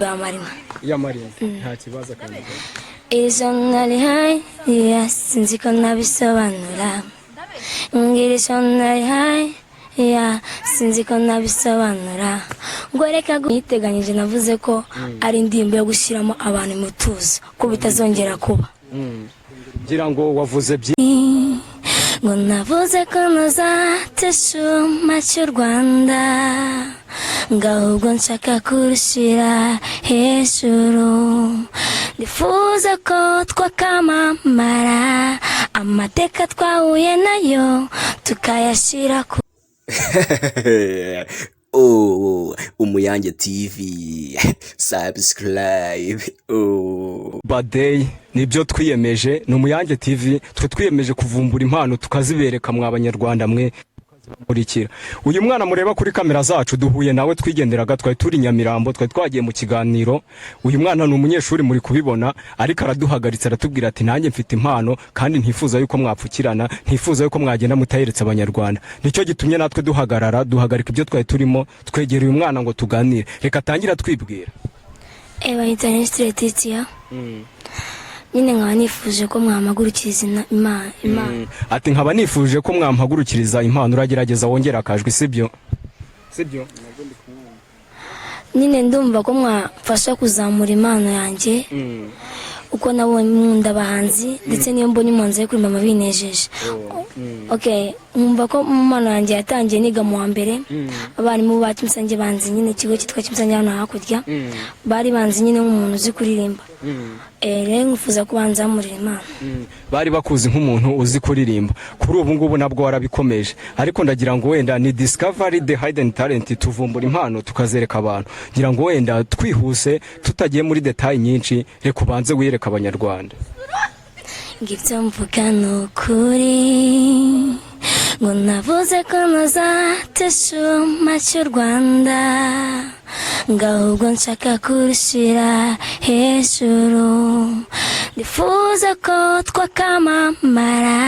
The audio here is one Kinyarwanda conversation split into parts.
ya Marina nta kibazo kandi izo nari hai sinzi ko nabisobanura izo nari hai sinzi ko nabisobanura ngo reka yiteganyije navuze ko ari indirimbo yo gushyiramo abantu mu tuzo ko bitazongera kuba ngira ngo wavuze ngo navuze ko ntazateshuma cy'u Rwanda ngahubwo nshaka kurushira hejuru ndifuza ko twakamamara amateka twahuye nayo tukayashyira ku Umuyange TV subscribe. Baday nibyo twiyemeje no Umuyange TV twe twiyemeje kuvumbura impano tukazibereka mwa abanyarwanda mwe murikira uyu mwana mureba kuri kamera zacu duhuye nawe twigenderaga twari turi Nyamirambo twari twagiye mu kiganiro uyu mwana ni umunyeshuri muri kubibona ariko araduhagaritse aratubwira ati nanjye mfite impano kandi ntifuza yuko mwapfukirana ntifuza yuko mwagenda mutayeretse abanyarwanda nicyo gitumye natwe duhagarika ibyo twari turimo twegera uyu mwana ngo tuganire reka tangira twibwira Internet nyine nkaba nifuje ko mwampagurukiriza impano ati nkaba nifuje ko mwampagurukiriza impano uragerageza wongera akajwi sibyo nyine ndumva ko mwafasha kuzamura impano yanjye uko nabonye nkunda abahanzi ndetse niyo mbonye impunzi yo kuririmba binejeje nkumva ko mu mpano yanjye yatangiye niga mu wa mbere abarimu ba Kimusange banzi nyine ikigo cyitwa Kimusange hano hakurya bari banzi nyine nk'umuntu uzi kuririmba rero nkufuza kubanzamurira impano bari bakuzi nk'umuntu uzi kuririmba kuri ubu ngubu nabwo warabikomeje ariko ndagira ngo wenda ni discovery the hidden talent tuvumbura impano tukazereka abantu ngira ngo wenda twihuse tutagiye muri detail nyinshi reka ubanze wiyereka abanyarwanda ngibyo mvuga nukuri ngo navuze ko ntazateshuma cy'u Rwanda ngahubwo nshaka kurushira hejuru ndifuza ko twakamamara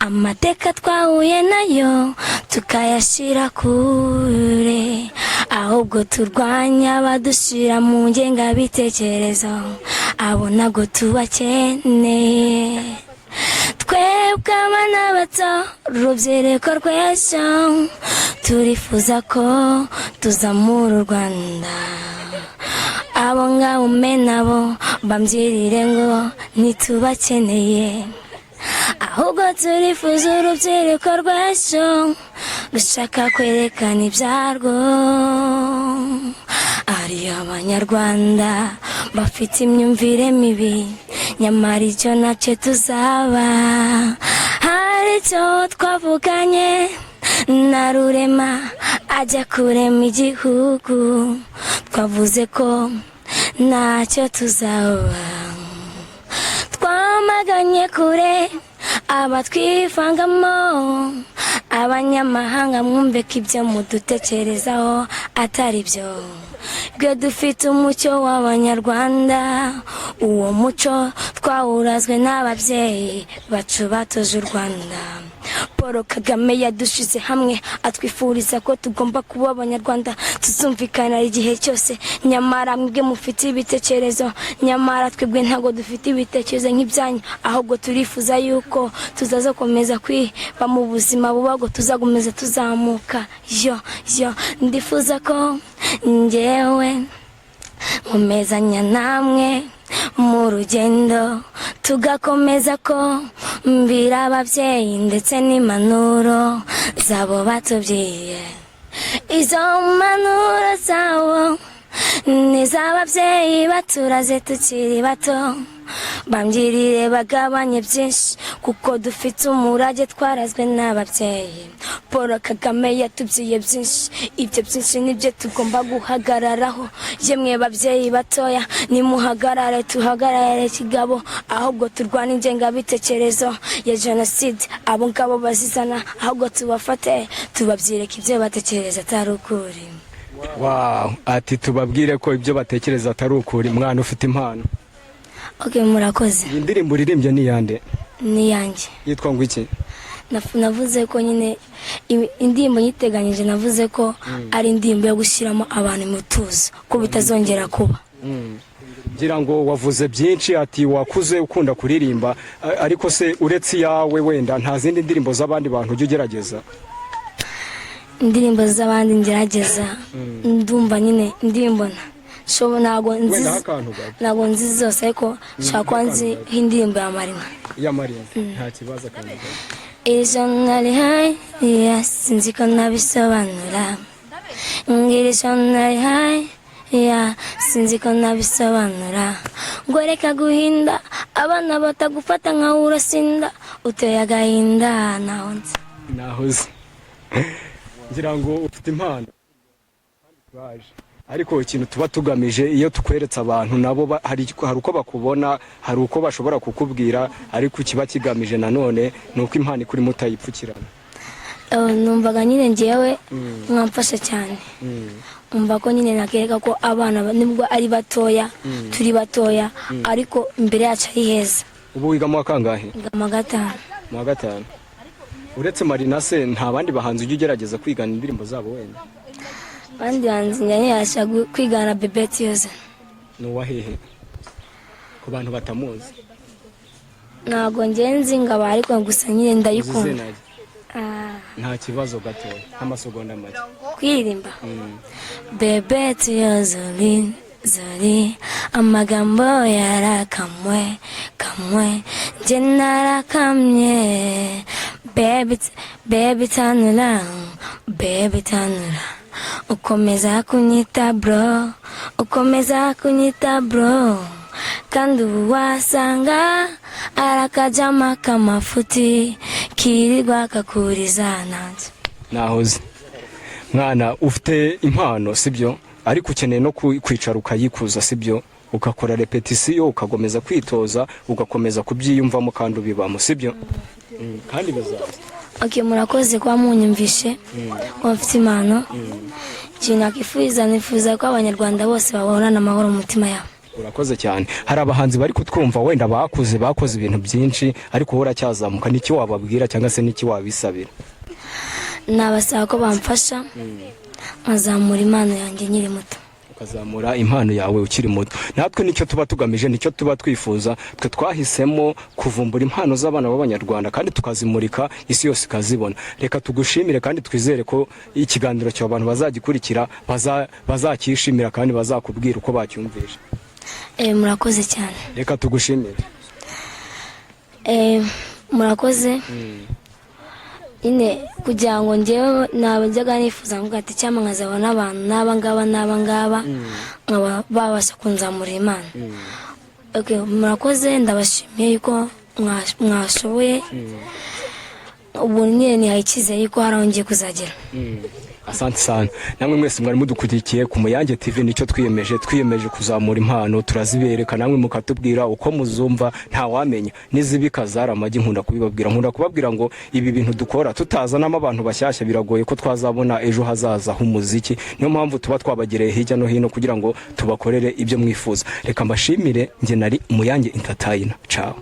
amateka twahuye nayo tukayashyira kure ahubwo turwanya abadushyira mu ngengabitekerezo abo ntabwo tubakeneye twebwe abana bato urubyiruko rw'ejo turifuza ko tuzamura u Rwanda abo ngabo nabo bambyirire ngo ntitubakeneye ahubwo turifuza urubyiruko rw'ejo rushaka kwerekana ibyarwo ari abanyarwanda bafite imyumvire mibi nyamara icyo nacyo tuzaba hari icyo twavuganye na Rurema ajya kurema igihugu twavuze ko ntacyo tuzaba twamaganye kure abatwivangamo abanyamahanga mwumve ko ibyo mudutekerezaho atari byo bwe dufite umucyo w'abanyarwanda uwo muco twawurazwe n'ababyeyi bacu batoje u Rwanda Paul Kagame yadushize hamwe atwifuriza ko tugomba kuba abanyarwanda tuzumvikana igihe cyose nyamara mwebwe mufite ibitekerezo nyamara twebwe ntago dufite ibitekerezo nk'ibyanyu ahubwo turifuza yuko tuzazakomeza kwiba mu buzima bubago tuzagomeza tuzamuka ndifuza ko njyewe nkomezanya namwe mu rugendo tugakomeza ko mbira ababyeyi ndetse n'impanuro zabo batubwiye izo mpanuro zabo n'iz'ababyeyi baturaze tukiri bato bambwirire bagabanye byinshi kuko dufite umurage twarazwe n'ababyeyi Paul Kagame yatubwiye byinshi ibyo byinshi nibyo tugomba guhagararaho yemwe babyeyi batoya nimuhagarare tuhagarare kigabo ahubwo turwana ingengabitekerezo ya jenoside abo ngabo bazizana ahubwo tubafate tubabyireka ibyo batekereza atari ukuri ati tubabwire ko ibyo batekereza atari ukuri mwana ufite impano murakoze iyi ndirimbo uririmbye ni yande ni yanjye yitwa ngo iki navuze ko nyine indirimbo yiteganyije navuze ko ari indirimbo yo gushyiramo abantu mu tuzo ko bitazongera kuba ngira ngo wavuze byinshi ati wakuze ukunda kuririmba ariko se uretse iyawe wenda nta zindi ndirimbo z'abandi bantu ujya ugerageza? indirimbo z'abandi ngerageza ndumva nyine ndimbona ntabwo nzi zose ariko nshaka kuba nzi indirimbo ya Marina. Nta kibazo kandi ejo nari hayi sinzi ko nabisobanura ngira ejo nari hayi sinzi ko nabisobanura ngo reka guhinda abana batagufata nkaho urasinda uteye agahinda nahoze ngira ngo ufite impano baje ariko ikintu tuba tugamije iyo tukweretse abantu nabo hari uko bakubona, hari uko bashobora kukubwira, ariko kiba kigamije nanone nuko impano ikuri mutayipfukirana. numvaga nyine ngewe mwamfasha cyane, umva ko nyine nakereka ko abana nibwo ari batoya turi batoya ariko imbere yacu ari heza. Ubu wiga mu kangahe? Mu gatanu. Uretse Marina se nta bandi bahanzi ujya ugerageza kwigana indirimbo zabo wenda? Bandi bahanzi nyine yasha kwigana Bebe Tiyoza. Nuwa hehe ku bantu batamuzi? Ntago ngenzi ngaba ariko gusa nyine ndayikunda. Nta kibazo gato nk'amasegonda make kwirimba. Bebe Tiyoza zari amagambo yarakamwe nje narakamye. Baby tanura ukomeza kunyita bro kandi ubu wasanga arakajama kamafuti kirirwa kakuriza nanze. Nahoze mwana ufite impano sibyo, ariko ukeneye no kwicara ukayikuza sibyo, ukakora repetition ukagomeza kwitoza ugakomeza kubyiyumvamo kandi ubibamo sibyo. Kandi bizaza. Okay, murakoze kwa munyumvishe ko mfite impano. Nifuza ko abanyarwanda bose babonana amahoro mu mutima yabo. Urakoze cyane. Hari abahanzi bari kutwumva wenda bakoze ibintu byinshi ariko wowe uracyazamuka, niki wababwira cyangwa se niki wabisabira? Nabasaba ko bamfasha nkazamura impano yanjye nyiri muto. Ukazamura impano yawe ukiri muto. Natwe nicyo tuba tugamije, nicyo tuba twifuza. Twe twahisemo kuvumbura impano z'abana b'abanyarwanda kandi tukazimurika isi yose ikazibona. Reka tugushimire kandi twizere ko ikiganiro cyo abantu bazagikurikira bazakishimira kandi bazakubwira uko bacyumvisha. Murakoze cyane. Reka tugushimire. Murakoze. Ine kugira ngo ngewe nabajyaga nifuza ngo ati cyama nkazabona abantu n'abangaba nkaba babasha kunzamura impano. Okay, murakoze, ndabashimiye yuko mwashoboye. Ubu nyine nihayikize yuko harongeye kuzagera. Asante sana. Namwe mwese mwari mudukurikiye ku Muyange TV, nicyo twiyemeje kuzamura impano, turazibereka namwe mukatubwira uko muzumva, nta wamenya nizibika zara amagi. Nkunda kubabwira ngo ibi bintu dukora tutazanamo abantu bashyashya biragoye ko twazabona ejo hazaza h'umuziki. Niyo mpamvu tuba twabagereye hirya no hino kugira ngo tubakorere ibyo mwifuza. Reka mbashimire, nge nari Muyange Entertainer. Ciao.